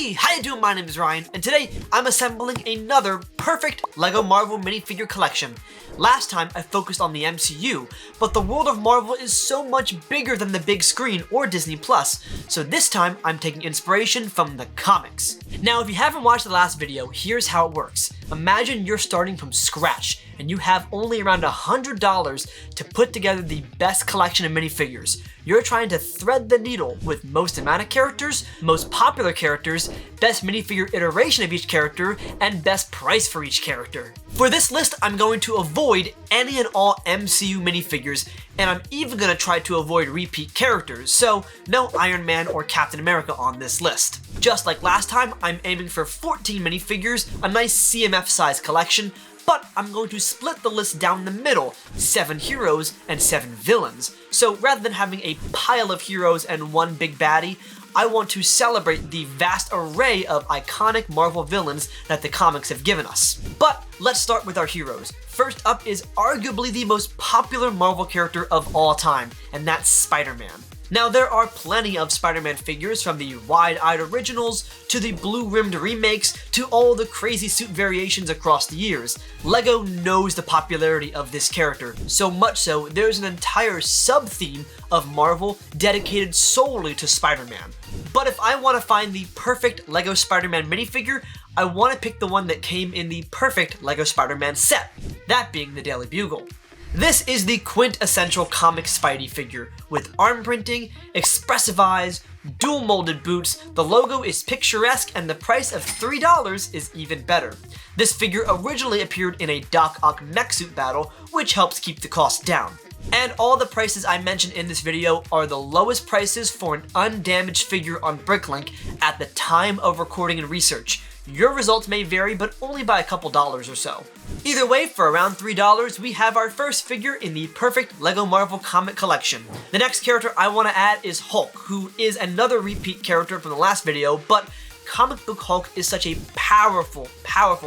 Hey, how you doing? My name is Ryan, and today I'm assembling another perfect LEGO Marvel minifigure collection. Last time I focused on the MCU, but the world of Marvel is so much bigger than the big screen or Disney+, so this time I'm taking inspiration from the comics. Now, if you haven't watched the last video, here's how it works. Imagine you're starting from scratch, and you have only around $100 to put together the best collection of minifigures. You're trying to thread the needle with most amount of characters, most popular characters, best minifigure iteration of each character, and best price for each character. For this list, I'm going to avoid any and all MCU minifigures, and I'm even going to try to avoid repeat characters, so no Iron Man or Captain America on this list. Just like last time, I'm aiming for 14 minifigures, a nice CMF size collection, but I'm going to split the list down the middle, 7 heroes and 7 villains. So rather than having a pile of heroes and one big baddie, I want to celebrate the vast array of iconic Marvel villains that the comics have given us. But let's start with our heroes. First up is arguably the most popular Marvel character of all time, and that's Spider-Man. Now, there are plenty of Spider-Man figures, from the wide-eyed originals, to the blue-rimmed remakes, to all the crazy suit variations across the years. LEGO knows the popularity of this character, so much so there's an entire sub-theme of Marvel dedicated solely to Spider-Man. But if I want to find the perfect LEGO Spider-Man minifigure, I want to pick the one that came in the perfect LEGO Spider-Man set, that being the Daily Bugle. This is the quintessential comic Spidey figure, with arm printing, expressive eyes, dual molded boots, the logo is picturesque, and the price of $3 is even better. This figure originally appeared in a Doc Ock mech suit battle, which helps keep the cost down. And all the prices I mentioned in this video are the lowest prices for an undamaged figure on Bricklink at the time of recording and research. Your results may vary, but only by a couple dollars or so. Either way, for around $3, we have our first figure in the perfect LEGO Marvel comic collection. The next character I want to add is Hulk, who is another repeat character from the last video, but comic book Hulk is such a powerful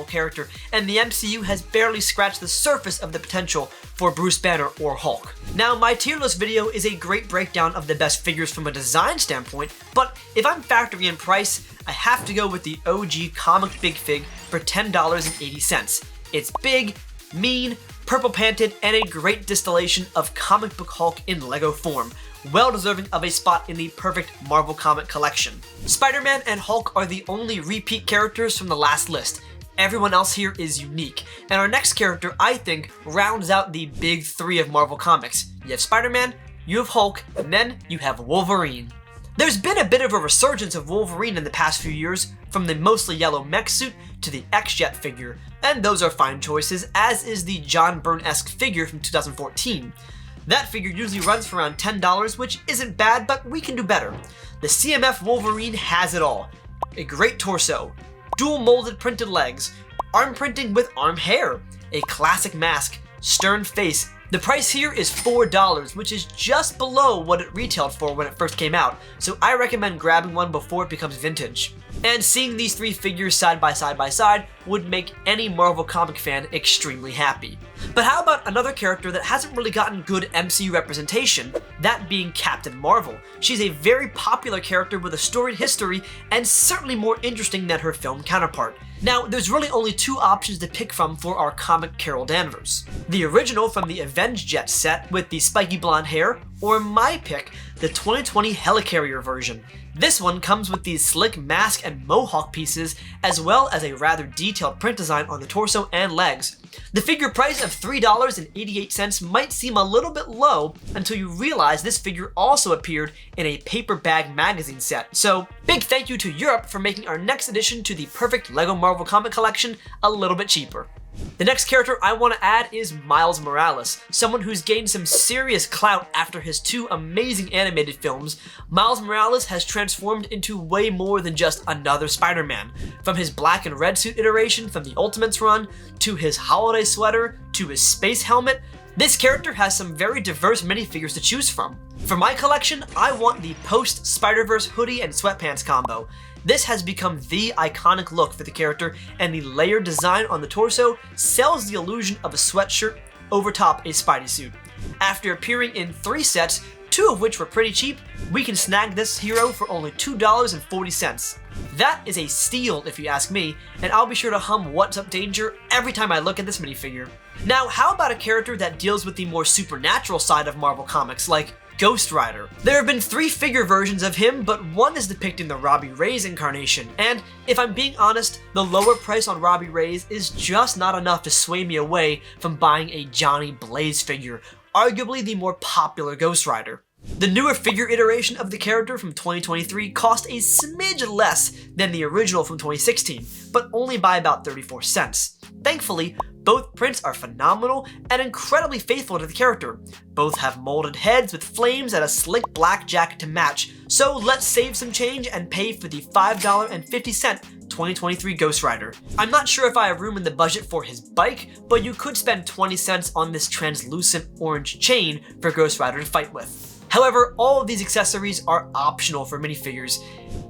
character, and the MCU has barely scratched the surface of the potential for Bruce Banner or Hulk. Now, my tier list video is a great breakdown of the best figures from a design standpoint, but if I'm factoring in price, I have to go with the OG comic Big Fig for $10.80. It's big, mean, purple panted, and a great distillation of comic book Hulk in LEGO form, well deserving of a spot in the perfect Marvel comic collection. Spider-Man and Hulk are the only repeat characters from the last list. Everyone else here is unique, and our next character, I think, rounds out the big three of Marvel Comics. You have Spider-Man, you have Hulk, and then you have Wolverine. There's been a bit of a resurgence of Wolverine in the past few years, from the mostly yellow mech suit to the X-Jet figure, and those are fine choices, as is the John Byrne-esque figure from 2014. That figure usually runs for around $10, which isn't bad, but we can do better. The CMF Wolverine has it all. A great torso, dual molded printed legs, arm printing with arm hair, a classic mask, stern face. The price here is $4, which is just below what it retailed for when it first came out, so I recommend grabbing one before it becomes vintage. And seeing these three figures side by side would make any Marvel comic fan extremely happy. But how about another character that hasn't really gotten good MCU representation, that being Captain Marvel? She's a very popular character with a storied history and certainly more interesting than her film counterpart. Now, there's really only two options to pick from for our comic Carol Danvers. The original from the Avenged Jet set with the spiky blonde hair, or my pick, the 2020 Helicarrier version. This one comes with these slick mask and mohawk pieces, as well as a rather detailed print design on the torso and legs. The figure price of $3.88 might seem a little bit low until you realize this figure also appeared in a paper bag magazine set. So, big thank you to Europe for making our next addition to the perfect LEGO Marvel comic collection a little bit cheaper. The next character I want to add is Miles Morales, someone who's gained some serious clout after his two amazing animated films. Miles Morales has transformed into way more than just another Spider-Man. From his black and red suit iteration from the Ultimates run, to his holiday sweater, to his space helmet, this character has some very diverse minifigures to choose from. For my collection, I want the post-Spider-Verse hoodie and sweatpants combo. This has become the iconic look for the character, and the layered design on the torso sells the illusion of a sweatshirt over top a Spidey suit. After appearing in 3 sets, two of which were pretty cheap, we can snag this hero for only $2.40. That is a steal if you ask me, and I'll be sure to hum What's Up Danger every time I look at this minifigure. Now, how about a character that deals with the more supernatural side of Marvel Comics, like Ghost Rider? There have been 3 figure versions of him, but one is depicting the Robbie Reyes incarnation, and if I'm being honest, the lower price on Robbie Reyes is just not enough to sway me away from buying a Johnny Blaze figure, arguably the more popular Ghost Rider. The newer figure iteration of the character from 2023 cost a smidge less than the original from 2016, but only by about 34 cents. Thankfully, both prints are phenomenal and incredibly faithful to the character. Both have molded heads with flames and a slick black jacket to match, so let's save some change and pay for the $5.50 2023 Ghost Rider. I'm not sure if I have room in the budget for his bike, but you could spend 20 cents on this translucent orange chain for Ghost Rider to fight with. However, all of these accessories are optional for minifigures,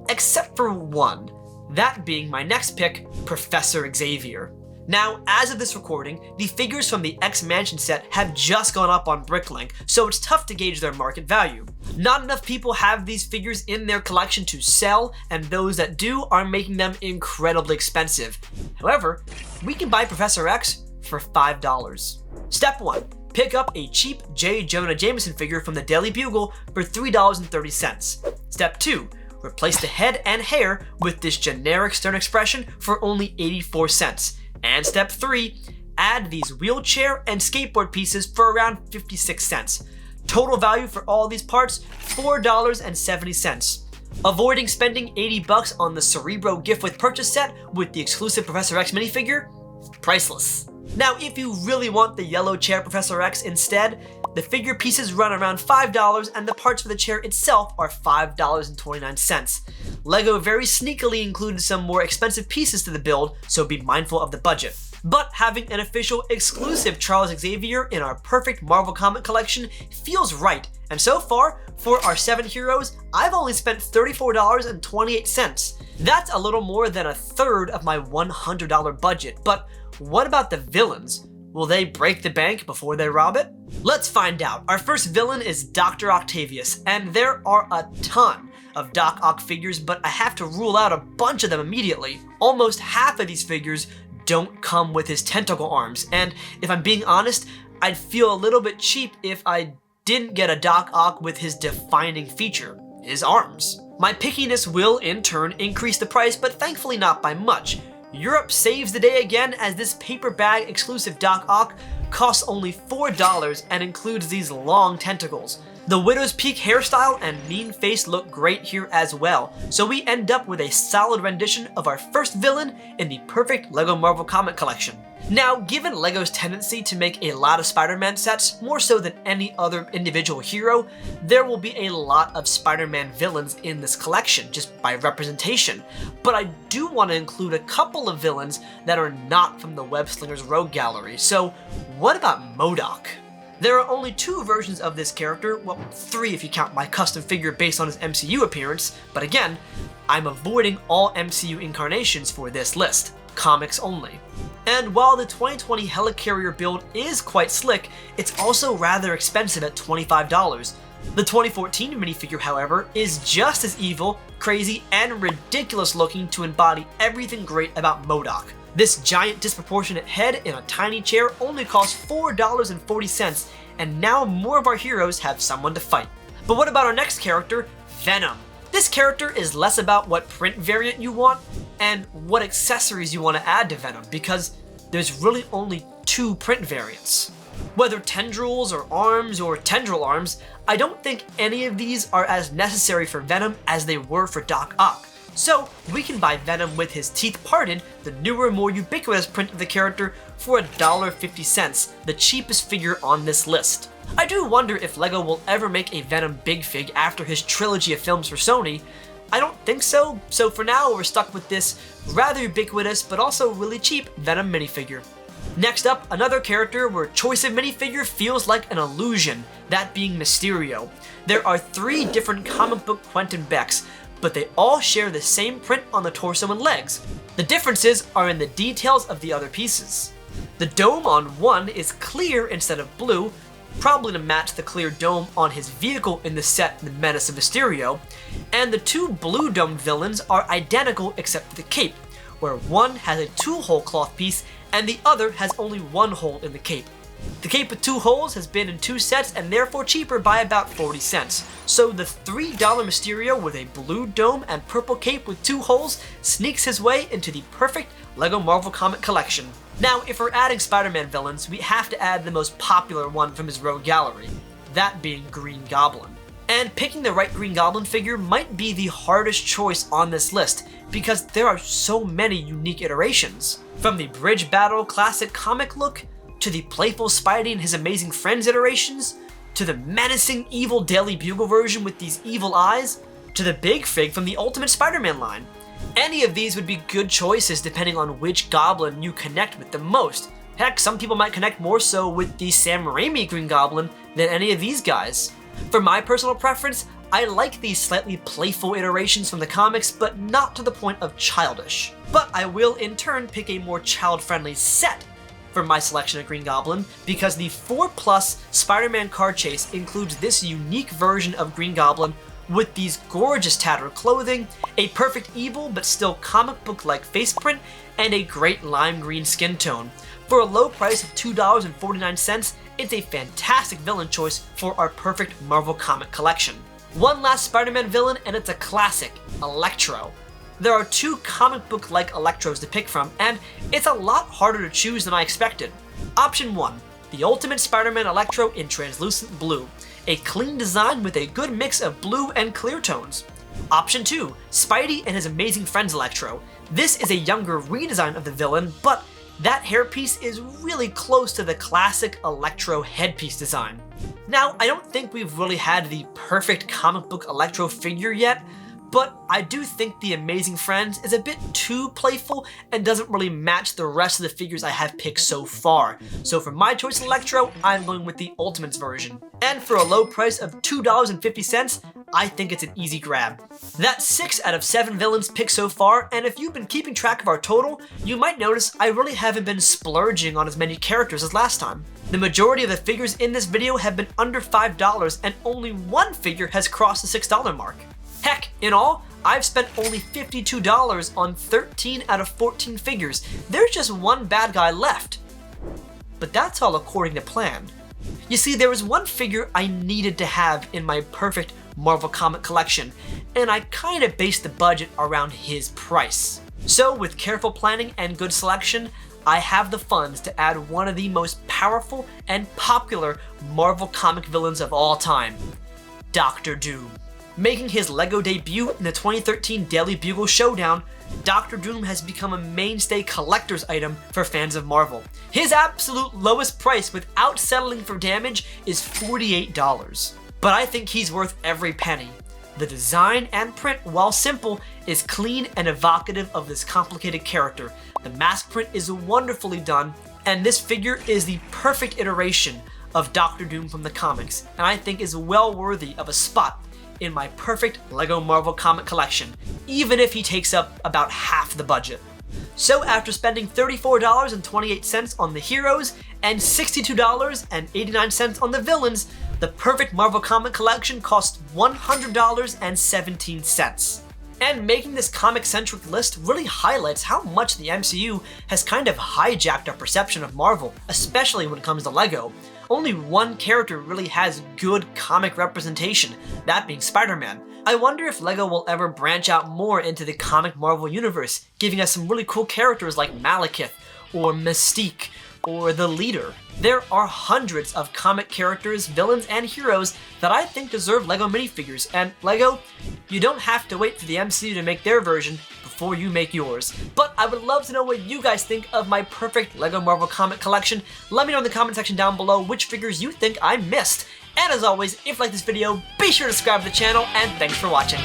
except for one, that being my next pick, Professor Xavier. Now, as of this recording, the figures from the X-Mansion set have just gone up on Bricklink, so it's tough to gauge their market value. Not enough people have these figures in their collection to sell, and those that do are making them incredibly expensive. However, we can buy Professor X for $5. Step 1. Pick up a cheap J. Jonah Jameson figure from the Daily Bugle for $3.30. Step 2. Replace the head and hair with this generic stern expression for only 84 cents. And step 3, add these wheelchair and skateboard pieces for around 56 cents. Total value for all these parts, $4.70. Avoiding spending $80 on the Cerebro gift with purchase set with the exclusive Professor X minifigure? Priceless. Now, if you really want the yellow chair Professor X instead, the figure pieces run around $5 and the parts for the chair itself are $5.29. LEGO very sneakily included some more expensive pieces to the build, so be mindful of the budget. But having an official exclusive Charles Xavier in our perfect Marvel comic collection feels right, and so far, for our 7 heroes, I've only spent $34.28. That's a little more than a third of my $100 budget, but what about the villains? Will they break the bank before they rob it? Let's find out. Our first villain is Dr. Octavius, and there are a ton of Doc Ock figures, but I have to rule out a bunch of them immediately. Almost half of these figures don't come with his tentacle arms, and if I'm being honest, I'd feel a little bit cheap if I didn't get a Doc Ock with his defining feature, his arms. My pickiness will, in turn, increase the price, but thankfully not by much. Europe saves the day again as this paper bag exclusive Doc Ock costs only $4 and includes these long tentacles. The Widow's Peak hairstyle and mean face look great here as well, so we end up with a solid rendition of our first villain in the perfect LEGO Marvel comic collection. Now, given LEGO's tendency to make a lot of Spider-Man sets, more so than any other individual hero, there will be a lot of Spider-Man villains in this collection, just by representation. But I do want to include a couple of villains that are not from the Web Slingers Rogue Gallery, so what about MODOK? There are only 2 versions of this character, well, 3 if you count my custom figure based on his MCU appearance, but again, I'm avoiding all MCU incarnations for this list, comics only. And while the 2020 Helicarrier build is quite slick, it's also rather expensive at $25. The 2014 minifigure, however, is just as evil, crazy, and ridiculous looking to embody everything great about MODOK. This giant disproportionate head in a tiny chair only costs $4.40, and now more of our heroes have someone to fight. But what about our next character, Venom? This character is less about what print variant you want and what accessories you want to add to Venom, because there's really only 2 print variants. Whether tendrils or arms or tendril arms, I don't think any of these are as necessary for Venom as they were for Doc Ock. So we can buy Venom with his teeth parted, the newer, more ubiquitous print of the character, for $1.50, the cheapest figure on this list. I do wonder if LEGO will ever make a Venom Big Fig after his trilogy of films for Sony. I don't think so, so for now we're stuck with this rather ubiquitous but also really cheap Venom minifigure. Next up, another character where choice of minifigure feels like an illusion, that being Mysterio. There are 3 different comic book Quentin Becks, but they all share the same print on the torso and legs. The differences are in the details of the other pieces. The dome on one is clear instead of blue, probably to match the clear dome on his vehicle in the set The Menace of Mysterio, and the two blue domed villains are identical except for the cape, where one has a 2-hole cloth piece and the other has only 1 hole in the cape. The cape with 2 holes has been in 2 sets and therefore cheaper by about 40 cents. So the $3 Mysterio with a blue dome and purple cape with 2 holes sneaks his way into the perfect LEGO Marvel Comic collection. Now, if we're adding Spider-Man villains, we have to add the most popular one from his rogue gallery, that being Green Goblin. And picking the right Green Goblin figure might be the hardest choice on this list, because there are so many unique iterations. From the Bridge Battle classic comic look, to the playful Spidey and his amazing friends iterations, to the menacing evil Daily Bugle version with these evil eyes, to the Big Fig from the Ultimate Spider-Man line. Any of these would be good choices depending on which Goblin you connect with the most. Heck, some people might connect more so with the Sam Raimi Green Goblin than any of these guys. For my personal preference, I like these slightly playful iterations from the comics, but not to the point of childish. But I will in turn pick a more child-friendly set for my selection of Green Goblin, because the 4+ Spider-Man card chase includes this unique version of Green Goblin with these gorgeous tattered clothing, a perfect evil but still comic book-like face print, and a great lime green skin tone. For a low price of $2.49, it's a fantastic villain choice for our perfect Marvel comic collection. One last Spider-Man villain, and it's a classic, Electro. There are 2 comic book-like Electros to pick from, and it's a lot harder to choose than I expected. Option 1, the Ultimate Spider-Man Electro in translucent blue, a clean design with a good mix of blue and clear tones. Option 2, Spidey and his Amazing Friends Electro. This is a younger redesign of the villain, but that hairpiece is really close to the classic Electro headpiece design. Now, I don't think we've really had the perfect comic book Electro figure yet, but I do think the Amazing Friends is a bit too playful and doesn't really match the rest of the figures I have picked so far. So for my choice of Electro, I'm going with the Ultimates version. And for a low price of $2.50, I think it's an easy grab. That's 6 out of 7 villains picked so far, and if you've been keeping track of our total, you might notice I really haven't been splurging on as many characters as last time. The majority of the figures in this video have been under $5, and only one figure has crossed the $6 mark. Heck, in all, I've spent only $52 on 13 out of 14 figures. There's just one bad guy left. But that's all according to plan. You see, there was one figure I needed to have in my perfect Marvel comic collection, and I kinda based the budget around his price. So with careful planning and good selection, I have the funds to add one of the most powerful and popular Marvel comic villains of all time, Doctor Doom. Making his LEGO debut in the 2013 Daily Bugle Showdown, Doctor Doom has become a mainstay collector's item for fans of Marvel. His absolute lowest price without settling for damage is $48. But I think he's worth every penny. The design and print, while simple, is clean and evocative of this complicated character. The mask print is wonderfully done, and this figure is the perfect iteration of Doctor Doom from the comics, and I think is well worthy of a spot in my perfect LEGO Marvel comic collection, even if he takes up about half the budget. So after spending $34.28 on the heroes and $62.89 on the villains, the perfect Marvel comic collection costs $100.17. And making this comic-centric list really highlights how much the MCU has kind of hijacked our perception of Marvel, especially when it comes to LEGO. Only one character really has good comic representation, that being Spider-Man. I wonder if LEGO will ever branch out more into the comic Marvel universe, giving us some really cool characters like Malekith, or Mystique, or the Leader. There are hundreds of comic characters, villains, and heroes that I think deserve LEGO minifigures, and LEGO, you don't have to wait for the MCU to make their version before you make yours. But I would love to know what you guys think of my perfect LEGO Marvel comic collection. Let me know in the comment section down below which figures you think I missed. And as always, if you like this video, be sure to subscribe to the channel, and thanks for watching.